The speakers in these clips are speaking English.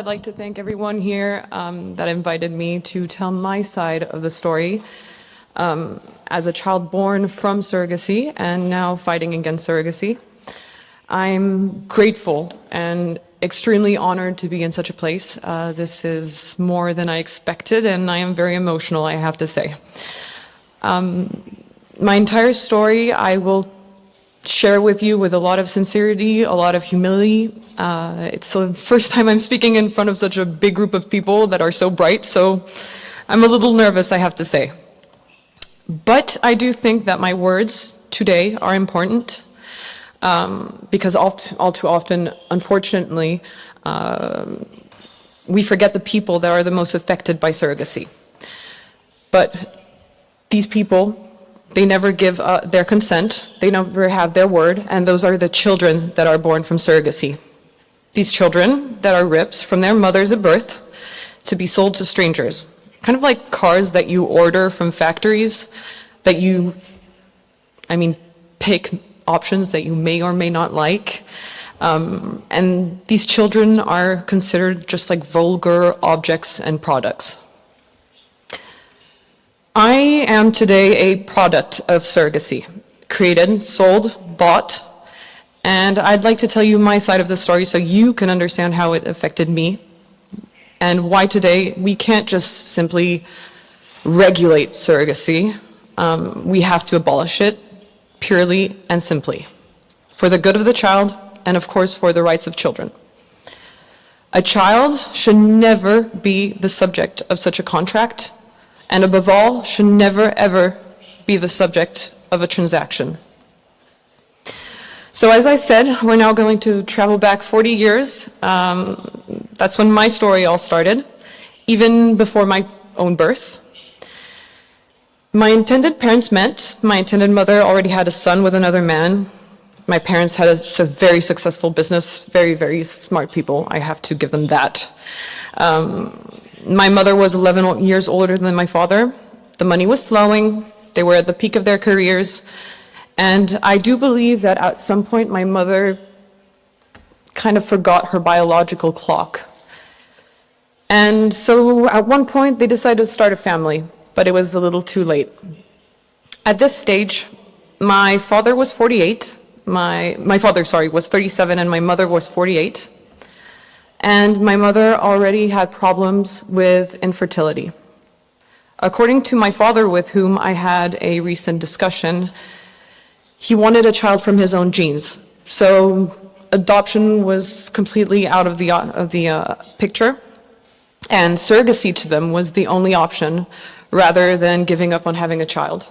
I'd like to thank everyone here that invited me to tell my side of the story as a child born from surrogacy and now fighting against surrogacy. I'm grateful and extremely honored to be in such a place. This is more than I expected, and I am very emotional, I have to say. My entire story I will share with you with a lot of sincerity, a lot of humility. It's the first time I'm speaking in front of such a big group of people that are so bright, so I'm a little nervous, I have to say. But I do think that my words today are important because all too often, unfortunately, we forget the people that are the most affected by surrogacy. But these people, they never give their consent, they never have their word, and those are the children that are born from surrogacy. These children that are ripped from their mothers at birth to be sold to strangers. Kind of like cars that you order from factories that you, pick options that you may or may not like. And these children are considered just like vulgar objects and products. I am today a product of surrogacy, created, sold, bought, and I'd like to tell you my side of the story so you can understand how it affected me and why today we can't just simply regulate surrogacy. We have to abolish it purely and simply for the good of the child and of course for the rights of children. A child should never be the subject of such a contract, and above all, should never ever be the subject of a transaction. So as I said, we're now going to travel back 40 years. That's when my story all started, even before my own birth. My intended parents met. My intended mother already had a son with another man. My parents had a very successful business, very, very smart people. I have to give them that. My mother was 11 years older than my father. The money was flowing. They were at the peak of their careers. And I do believe that at some point my mother kind of forgot her biological clock. And so at one point they decided to start a family, but it was a little too late. At this stage, my father was 48. My father, was 37 and my mother was 48. And my mother already had problems with infertility. According to my father, with whom I had a recent discussion, he wanted a child from his own genes. So adoption was completely out of the picture, and surrogacy to them was the only option rather than giving up on having a child.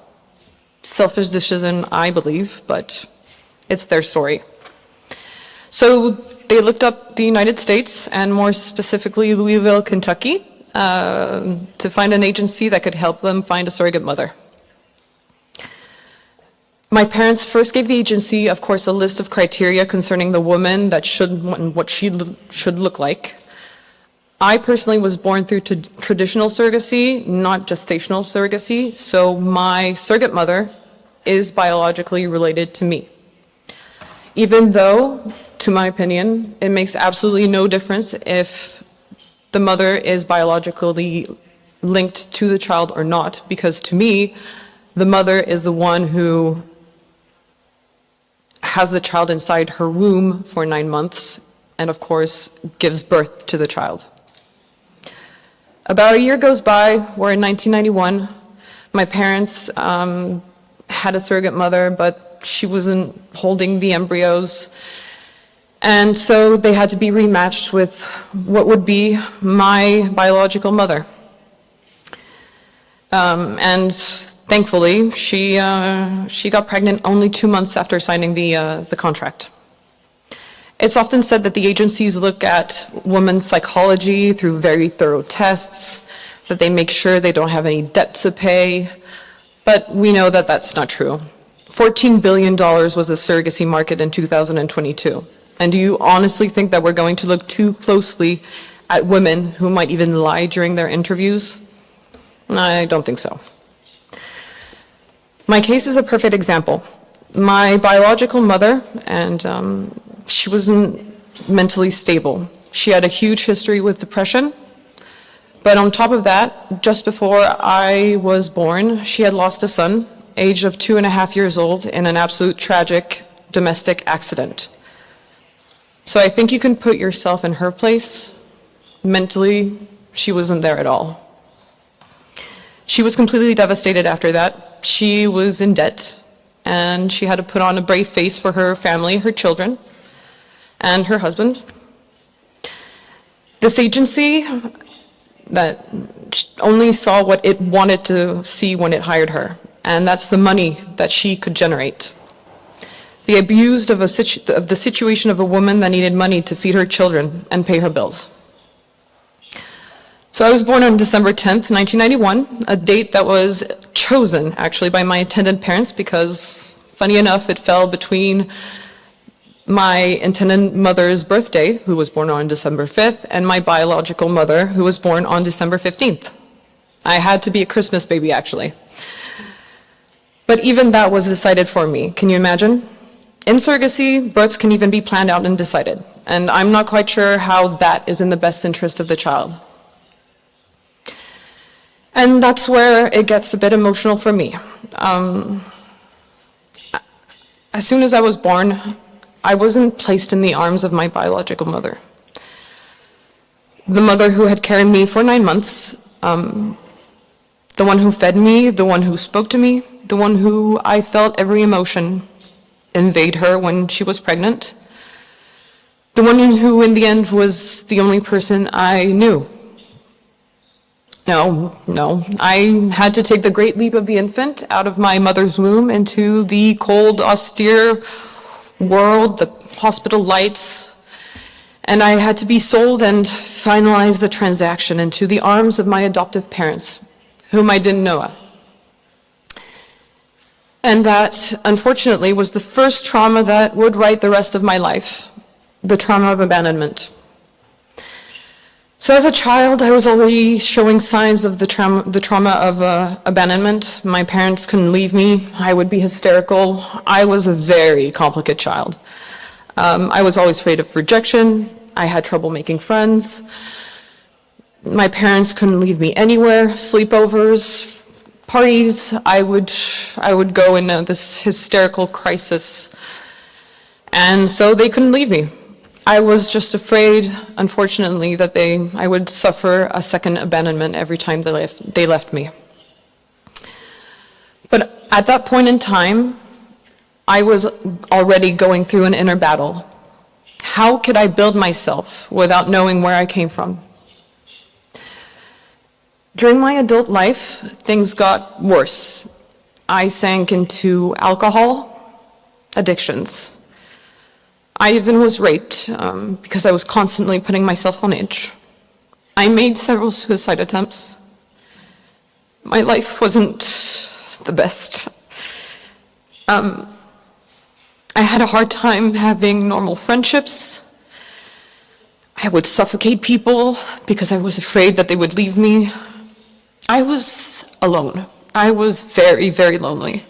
Selfish decision, I believe, but it's their story. So they looked up the United States, and more specifically Louisville, Kentucky, to find an agency that could help them find a surrogate mother. My parents first gave the agency, of course, a list of criteria concerning the woman that what she should look like. I personally was born through traditional surrogacy, not gestational surrogacy, so my surrogate mother is biologically related to me. Even though, to my opinion, it makes absolutely no difference if the mother is biologically linked to the child or not, because to me, the mother is the one who has the child inside her womb for 9 months and, of course, gives birth to the child. About a year goes by, we're in 1991. My parents had a surrogate mother, but she wasn't holding the embryos. And so they had to be rematched with what would be my biological mother. And thankfully, she got pregnant only 2 months after signing the contract. It's often said that the agencies look at women's psychology through very thorough tests, that they make sure they don't have any debt to pay, but we know that that's not true. $14 billion was the surrogacy market in 2022. And do you honestly think that we're going to look too closely at women who might even lie during their interviews? I don't think so. My case is a perfect example. My biological mother, and she wasn't mentally stable. She had a huge history with depression. But on top of that, just before I was born, she had lost a son, age of 2.5 years old, in an absolute tragic domestic accident. So I think you can put yourself in her place. Mentally, she wasn't there at all. She was completely devastated after that. She was in debt, and she had to put on a brave face for her family, her children, and her husband. This agency that only saw what it wanted to see when it hired her, and that's the money that she could generate. They abused of the situation of a woman that needed money to feed her children and pay her bills. So I was born on December 10th, 1991, a date that was chosen actually by my intended parents because, funny enough, it fell between my intended mother's birthday, who was born on December 5th, and my biological mother, who was born on December 15th. I had to be a Christmas baby, actually. But even that was decided for me. Can you imagine? In surrogacy, births can even be planned out and decided. And I'm not quite sure how that is in the best interest of the child. And that's where it gets a bit emotional for me. As soon as I was born, I wasn't placed in the arms of my biological mother. The mother who had carried me for 9 months, the one who fed me, the one who spoke to me, the one who I felt every emotion invade her when she was pregnant, the one who in the end was the only person I knew. No, I had to take the great leap of the infant out of my mother's womb into the cold, austere world, the hospital lights, and I had to be sold and finalize the transaction into the arms of my adoptive parents, whom I didn't know. And that, unfortunately, was the first trauma that would write the rest of my life, the trauma of abandonment. So as a child, I was already showing signs of the trauma of abandonment. My parents couldn't leave me. I would be hysterical. I was a very complicated child. I was always afraid of rejection. I had trouble making friends. My parents couldn't leave me anywhere. Sleepovers, parties, I would go in this hysterical crisis. And so they couldn't leave me. I was just afraid, unfortunately, that I would suffer a second abandonment every time they left me. But at that point in time, I was already going through an inner battle. How could I build myself without knowing where I came from? During my adult life, things got worse. I sank into alcohol, addictions. I even was raped because I was constantly putting myself on edge. I made several suicide attempts. My life wasn't the best. I had a hard time having normal friendships. I would suffocate people because I was afraid that they would leave me. I was alone. I was very, very lonely.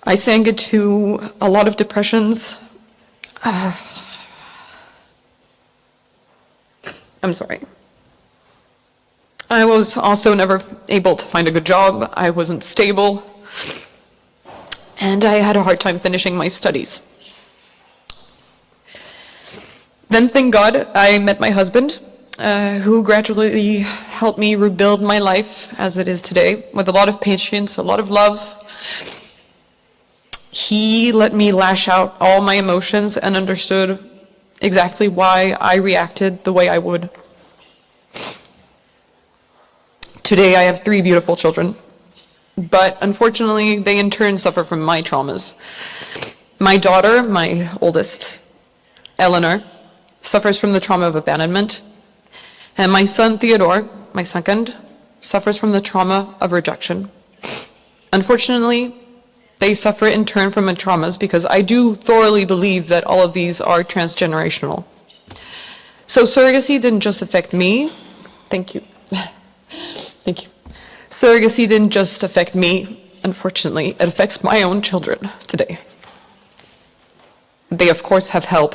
I sank into a lot of depressions. I'm sorry. I was also never able to find a good job. I wasn't stable. And I had a hard time finishing my studies. Then, thank God, I met my husband, who gradually helped me rebuild my life as it is today, with a lot of patience, a lot of love. He let me lash out all my emotions and understood exactly why I reacted the way I would. Today I have 3 beautiful children, but unfortunately they in turn suffer from my traumas. My daughter, my oldest, Eleanor, suffers from the trauma of abandonment, and my son Theodore, my second, suffers from the trauma of rejection. Unfortunately, they suffer in turn from my traumas because I do thoroughly believe that all of these are transgenerational. So surrogacy didn't just affect me. Thank you. Thank you. Surrogacy didn't just affect me. Unfortunately, it affects my own children today. They, of course, have help.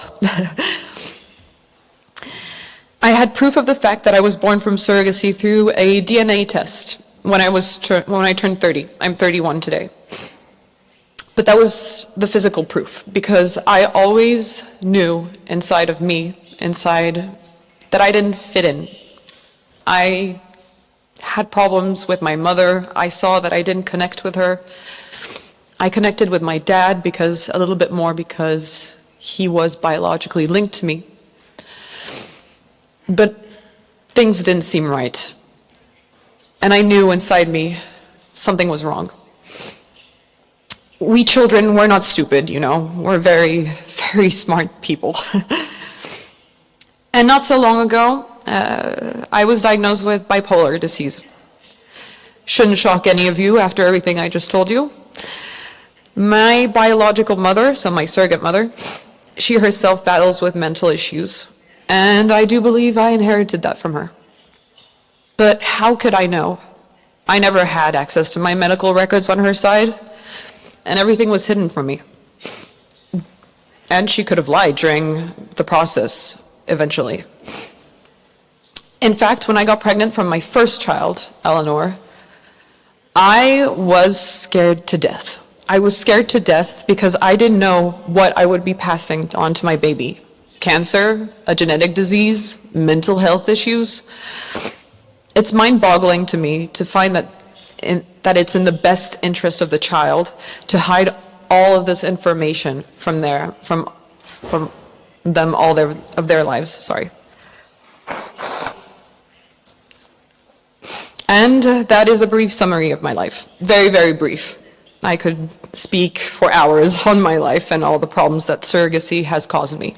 had proof of the fact that I was born from surrogacy through a DNA test when I turned 30. I'm 31 today. But that was the physical proof, because I always knew inside of me, that I didn't fit in. I had problems with my mother. I saw that I didn't connect with her. I connected with my dad a little bit more because he was biologically linked to me. But things didn't seem right. And I knew inside me something was wrong. We children, we're not stupid, you know. We're very, very smart people. And not so long ago, I was diagnosed with bipolar disease. Shouldn't shock any of you after everything I just told you. My biological mother, so my surrogate mother, she herself battles with mental issues. And I do believe I inherited that from her. But how could I know? I never had access to my medical records on her side, and everything was hidden from me. And she could have lied during the process, eventually. In fact, when I got pregnant from my first child, Eleanor, I was scared to death. I was scared to death because I didn't know what I would be passing on to my baby. Cancer, a genetic disease, mental health issues. It's mind-boggling to me to find that it's in the best interest of the child to hide all of this information from them of their lives. Sorry. And that is a brief summary of my life. Very, very brief. I could speak for hours on my life and all the problems that surrogacy has caused me.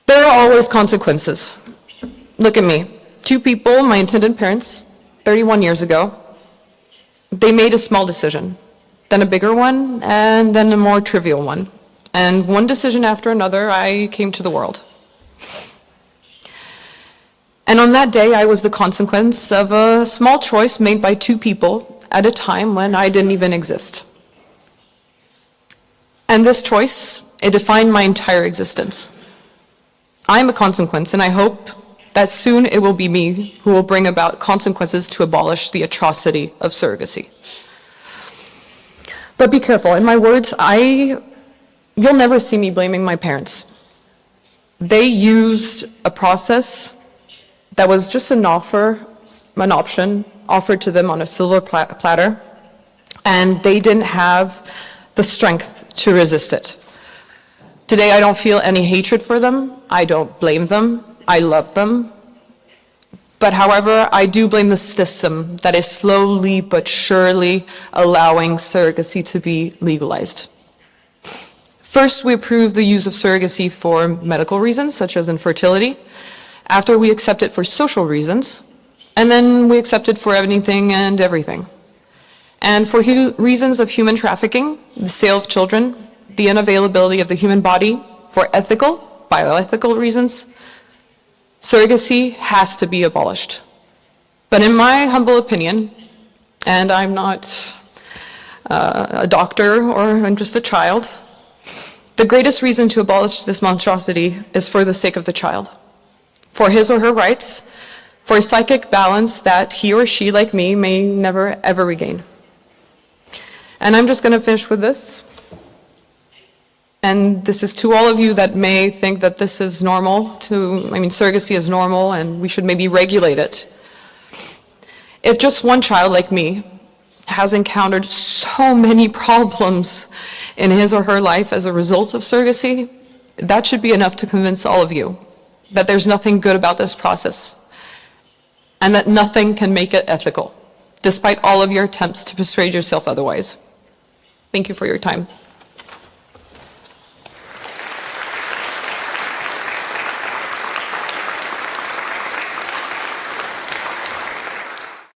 There are always consequences. Look at me. Two people, my intended parents, 31 years ago, they made a small decision, then a bigger one, and then a more trivial one. And one decision after another, I came to the world. And on that day, I was the consequence of a small choice made by two people at a time when I didn't even exist. And this choice, it defined my entire existence. I'm a consequence, and I hope that soon it will be me who will bring about consequences to abolish the atrocity of surrogacy. But be careful, in my words, you'll never see me blaming my parents. They used a process that was just an option offered to them on a silver platter, and they didn't have the strength to resist it. Today, I don't feel any hatred for them. I don't blame them. I love them. But however, I do blame the system that is slowly but surely allowing surrogacy to be legalized. First, we approve the use of surrogacy for medical reasons, such as infertility. After, we accept it for social reasons. And then we accept it for anything and everything. And for reasons of human trafficking, the sale of children, the unavailability of the human body, for bioethical reasons, surrogacy has to be abolished. But in my humble opinion, and I'm not a doctor or I'm just a child, the greatest reason to abolish this monstrosity is for the sake of the child, for his or her rights, for a psychic balance that he or she, like me, may never ever regain. And I'm just going to finish with this. And this is to all of you that may think that this is normal, surrogacy is normal and we should maybe regulate it. If just one child like me has encountered so many problems in his or her life as a result of surrogacy, that should be enough to convince all of you that there's nothing good about this process and that nothing can make it ethical, despite all of your attempts to persuade yourself otherwise. Thank you for your time.